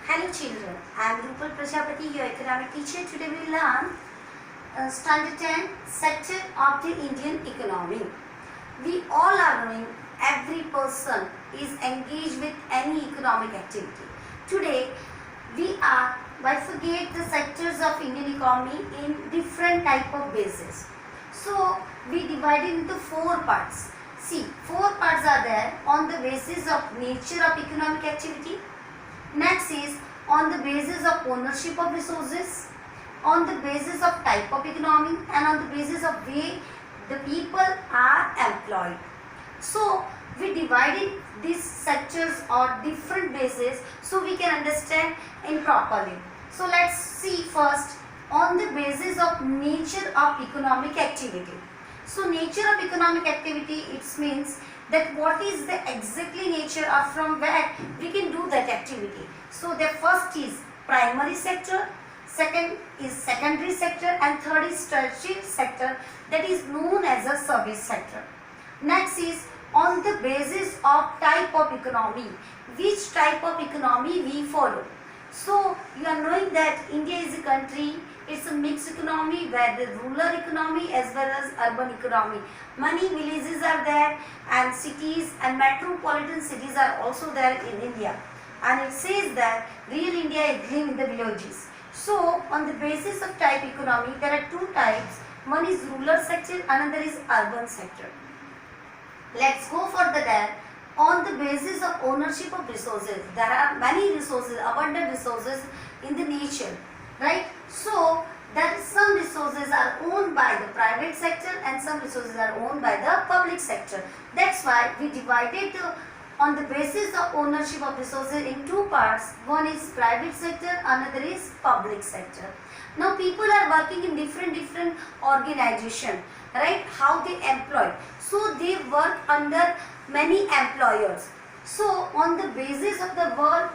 Hello children, I am Rupal Prajapati, your economic teacher. Today we learn Standard 10 Sector of the Indian Economy. We all are knowing every person is engaged with any economic activity. Today we are bifurcate the sectors of Indian economy in different type of bases. So we divide it into 4 parts. See, 4 parts are there on the basis of nature of economic activity. Next is on the basis of ownership of resources, on the basis of type of economy, and on the basis of way the people are employed. So we divided these sectors or different bases so we can understand in properly. So let's see first on the basis of nature of economic activity. So nature of economic activity, it means that what is the exactly nature or from where we can do that activity. So the first is primary sector, second is secondary sector, and third is tertiary sector, that is known as a service sector. Next is on the basis of type of economy, which type of economy we follow. So you are knowing that India is a country, it's a mixed economy where the rural economy as well as urban economy. Many villages are there and cities and metropolitan cities are also there in India. And it says that real India is living in the villages. So on the basis of type economy, there are 2 types. One is rural sector, another is urban sector. Let's go further there. On the basis of ownership of resources, there are many resources, abundant resources in the nature, right? So that some resources are owned by the private sector and some resources are owned by the public sector. That's why we divided on the basis of ownership of resources in 2 parts. One is private sector, another is public sector. Now people are working in different organization, right? How they employ. So they work under many employers. So on the basis of the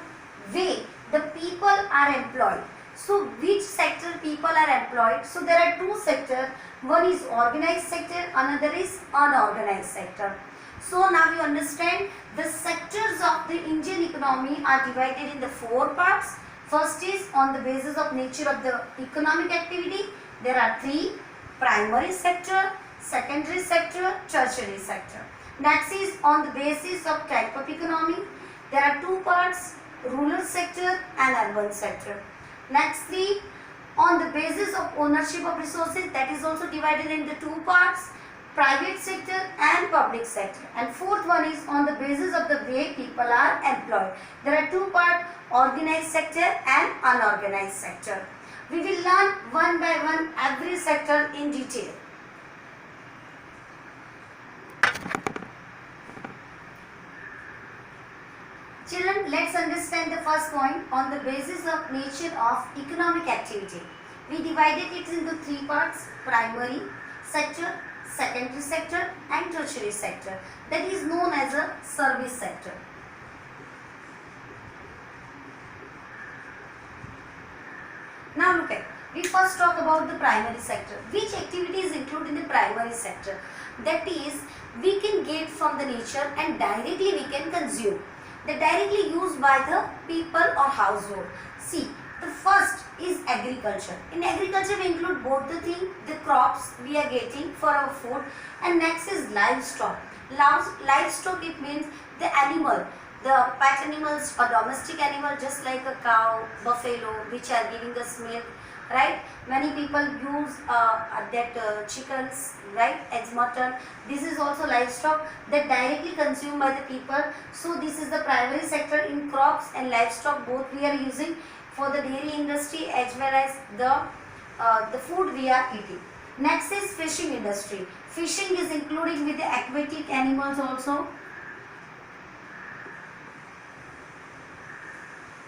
way the people are employed. So which sector people are employed? So there are 2 sectors. One is organized sector, another is unorganized sector. So now you understand the sectors of the Indian economy are divided in the 4 parts. First is on the basis of nature of the economic activity. There are 3: primary sector, secondary sector, tertiary sector. Next is on the basis of type of economy. There are 2 parts: rural sector and urban sector. Nextly, on the basis of ownership of resources, that is also divided into 2 parts: private sector and public sector. And fourth one is on the basis of the way people are employed. There are 2 parts: organized sector and unorganized sector. We will learn one by one every sector in detail. Children, let's understand the first point on the basis of nature of economic activity. We divided it into 3 parts: primary sector, secondary sector and tertiary sector, that is known as a service sector. Now look at, we first talk about the primary sector. Which activities include in the primary sector? That is, we can get from the nature and directly we can consume. They directly used by the people or household. See, the first is agriculture. In agriculture we include both the thing, the crops we are getting for our food, and next is livestock. Livestock, it means the animal, the pet animals or domestic animal, just like a cow, buffalo, which are giving us milk, right? Many people use that chickens, right, as mutton. This is also livestock that directly consumed by the people. So this is the primary sector. In crops and livestock both we are using for the dairy industry as well as the food we are eating. Next is fishing industry. Fishing is including with the aquatic animals also.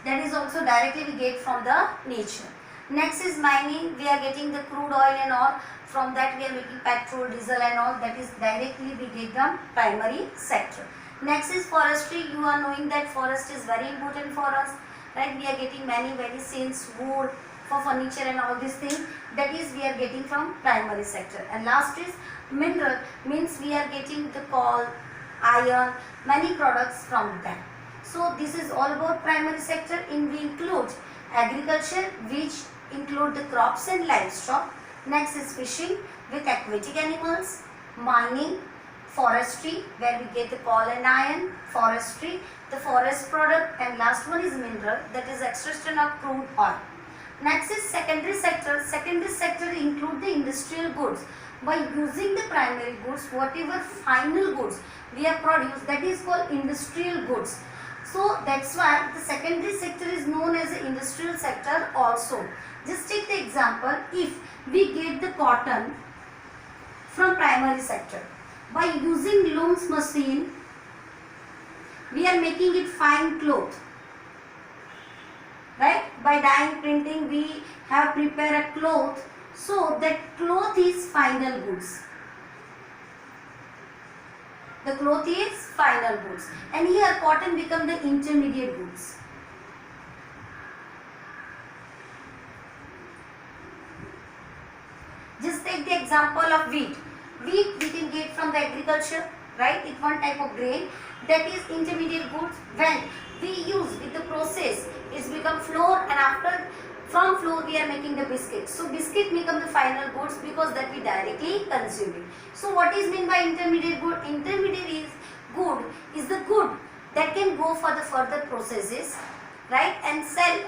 That is also directly we get from the nature. Next is mining. We are getting the crude oil and all. From that we are making petrol, diesel and all. That is directly we get the primary sector. Next is forestry. You are knowing that forest is very important for us, right? We are getting many medicines, wood for furniture and all these things. That is we are getting from primary sector. And last is mineral, means we are getting the coal, iron, many products from them. So this is all about primary sector. In we include agriculture, which include the crops and livestock. Next is fishing with aquatic animals, mining, forestry where we get the coal and iron, forestry, the forest product, and last one is mineral, that is extraction of crude oil. Next is secondary sector. Secondary sector include the industrial goods. By using the primary goods, whatever final goods we have produced, that is called industrial goods. So that's why the secondary sector is known as the industrial sector also. Just take the example, if we get the cotton from primary sector, by using looms machine, we are making it fine cloth, right? By dyeing, printing, we have prepared a cloth, so that cloth is final goods. The cloth is final goods, and here cotton become the intermediate goods. Just take the example of wheat. Wheat we can get from the agriculture, right? It's one type of grain that is intermediate goods. When we use with the process, it's become flour, and after from flour we are making the biscuit. So biscuit become the final goods because that we directly consume it. So what is meant by intermediate good? Intermediate is the good that can go for the further processes, right, and sell,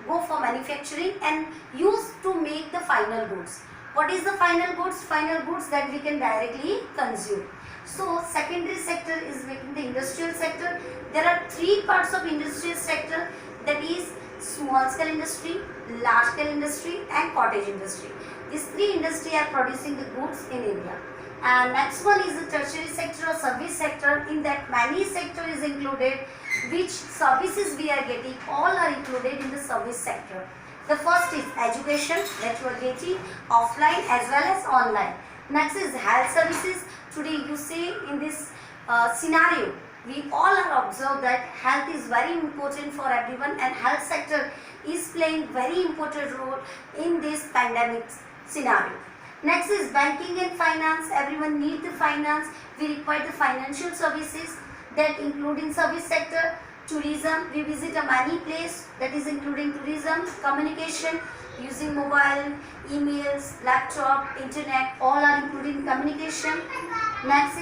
go for manufacturing and use to make the final goods. What is the final goods? Final goods that we can directly consume. So secondary sector is making the industrial sector. There are three parts of industrial sector, that is small scale industry, large scale industry, and cottage industry. These three industries are producing the goods in India. And next one is the tertiary sector or service sector. In that many sector is included, which services we are getting, all are included in the service sector. The first is education, that you are getting offline as well as online. Next is health services. Today you see in this scenario, we all are observed that health is very important for everyone, and health sector is playing very important role in this pandemic scenario. Next is banking and finance. Everyone needs the finance. We require the financial services, that including service sector. Tourism, we visit a many place, that is including tourism. Communication, using mobile, emails, laptop, internet, all are including communication. Next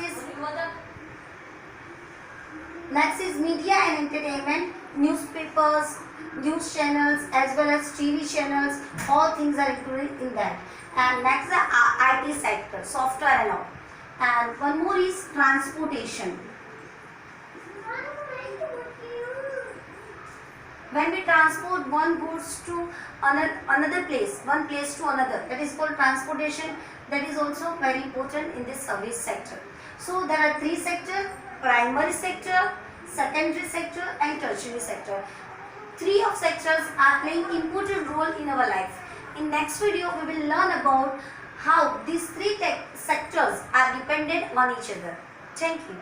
is media and entertainment, newspapers, news channels as well as TV channels, all things are included in that. And next is the IT sector, software and all. And one more is transportation. When we transport one goods to another place, one place to another, that is called transportation. That is also very important in this service sector. So there are three sectors: primary sector, secondary sector, and tertiary sector. Three of sectors are playing important role in our life. In next video, we will learn about how these three sectors are dependent on each other. Thank you.